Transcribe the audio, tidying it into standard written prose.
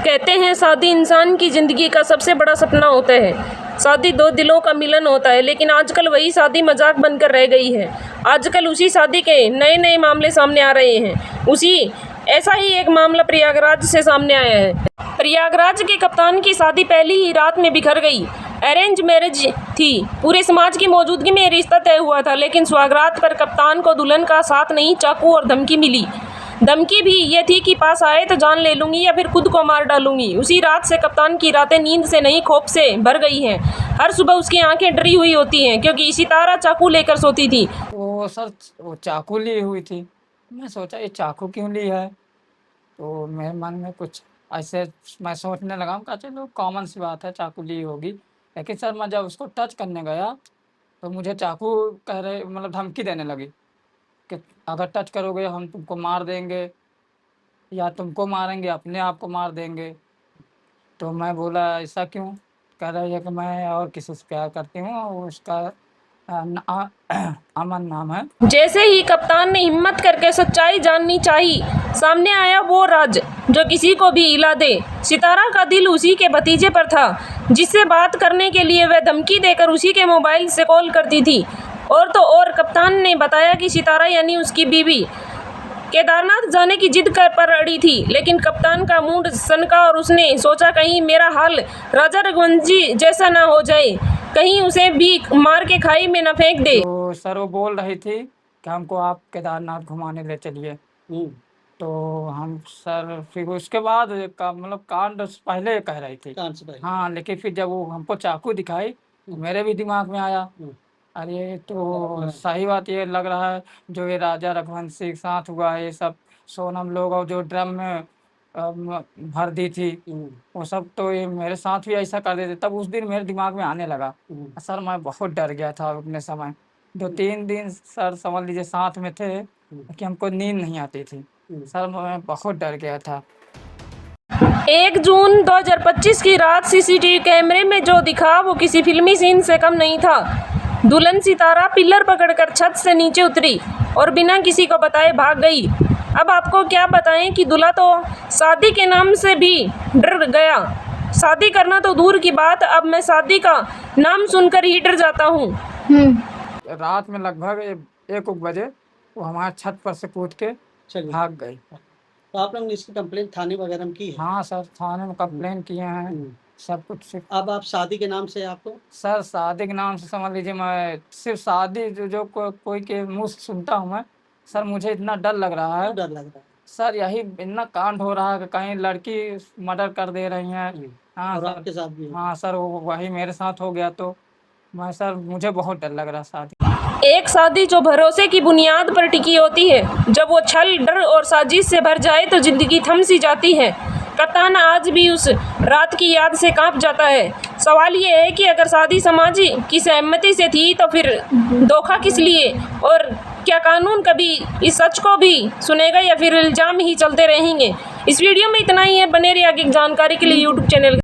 कहते हैं शादी इंसान की ज़िंदगी का सबसे बड़ा सपना होता है। शादी दो दिलों का मिलन होता है, लेकिन आजकल वही शादी मजाक बनकर रह गई है। आजकल उसी शादी के नए नए मामले सामने आ रहे हैं। ऐसा ही एक मामला प्रयागराज से सामने आया है। प्रयागराज के कप्तान की शादी पहली ही रात में बिखर गई। अरेंज मैरिज थी। पूरे समाज की मौजूदगी में रिश्ता तय हुआ था, लेकिन सुहागरात पर कप्तान को दुल्हन का साथ नहीं, चाकू और धमकी मिली। धमकी भी ये थी कि पास आए तो जान ले लूंगी या फिर खुद को मार डालूंगी। उसी रात से कप्तान की रातें नींद से नहीं, खौफ से भर गई हैं। हर सुबह उसकी आंखें डरी हुई होती हैं, क्योंकि सितारा चाकू लेकर सोती थी। वो सर वो चाकू ली हुई थी। मैं सोचा ये चाकू क्यों ली है, तो मेरे मन में कुछ ऐसे मैं सोचने लगा, कहा चलो कॉमन सी बात है, चाकू ली होगी। लेकिन सर मैं जब उसको टच करने गया तो मुझे चाकू कह रहे, मतलब धमकी देने लगी कि अगर टच करोगे हम तुमको मार देंगे, या तुमको मारेंगे, अपने आप को मार देंगे। तो मैं बोला ऐसा क्यों? कह रही है कि मैं और किसी से प्यार करती हूँ, उसका अमन नाम है। जैसे ही कप्तान ने हिम्मत करके सच्चाई जाननी चाही, सामने आया वो राज जो किसी को भी हिला दे। सितारा का दिल उसी के भतीजे पर था, जिससे बात करने के लिए वह धमकी देकर उसी के मोबाइल से कॉल करती थी। और तो और कप्तान ने बताया कि सितारा यानी उसकी बीवी केदारनाथ जाने की जिद कर पर अड़ी थी, लेकिन कप्तान का मूड सनका और उसने सोचा कहीं मेरा हाल राजा रघुवंशी जैसा ना हो जाए, कहीं उसे भी मार के खाई में न फेंक दे। तो सर वो बोल रही थी कि हमको आप केदारनाथ घुमाने ले चलिए। तो हम सर फिर उसके बाद का मतलब कांड पहले कह रही थी। हाँ, लेकिन फिर जब वो हमको चाकू दिखाई तो मेरे भी दिमाग में आया, अरे तो सही बात ये लग रहा है, जो ये राजा रघुवंशी के साथ हुआ है, ये सब सोनम लोग और जो ड्रम में भर दी थी, वो सब तो ये मेरे साथ भी ऐसा कर देते। तब उस दिन मेरे दिमाग में आने लगा। सर मैं बहुत डर गया था अपने समय। 2-3 दिन सर समझ लीजिए साथ में थे कि हमको नींद नहीं आती थी। सर मैं बहुत डर गया था। 1 जून 2025 की रात सीसीटीवी कैमरे में जो दिखा वो किसी फिल्मी सीन से कम नहीं था। दुल्हन सितारा पिलर पकड़कर छत से नीचे उतरी और बिना किसी को बताए भाग गई। अब आपको क्या बताएं कि दूल्हा तो शादी के नाम से भी डर गया। शादी करना तो दूर की बात, अब मैं शादी का नाम सुनकर ही डर जाता हूँ। रात में लगभग 1 बजे वो हमारे छत पर से कूद के भाग गई। तो आप लोग इसकी कंप्लेंट थाने वगैरह में की है? हाँ सर, थाने में कंप्लेंट किए हैं सब कुछ। अब आप शादी के नाम से आपको? सर शादी के नाम से समझ लीजिए मैं सिर्फ शादी जो कोई के मुँह से सुनता हूँ मैं, सर मुझे इतना डर लग रहा है। डर लग रहा है सर यही इतना कांड हो रहा है कि कहीं लड़की मर्डर कर दे रही हैं। हाँ और सर, आपके साथ भी? हाँ सर वही मेरे साथ हो गया, तो मैं सर मुझे बहुत डर लग रहा शादी। एक शादी जो भरोसे की बुनियाद पर टिकी होती है, जब वो छल, डर और साजिश से भर जाए तो जिंदगी थम सी जाती है। कप्तान आज भी उस रात की याद से कांप जाता है। सवाल ये है कि अगर शादी समाज की सहमति से थी तो फिर धोखा किस लिए, और क्या कानून कभी इस सच को भी सुनेगा या फिर इल्जाम ही चलते रहेंगे। इस वीडियो में इतना ही है। बने रहिए आगे की जानकारी के लिए यूट्यूब चैनल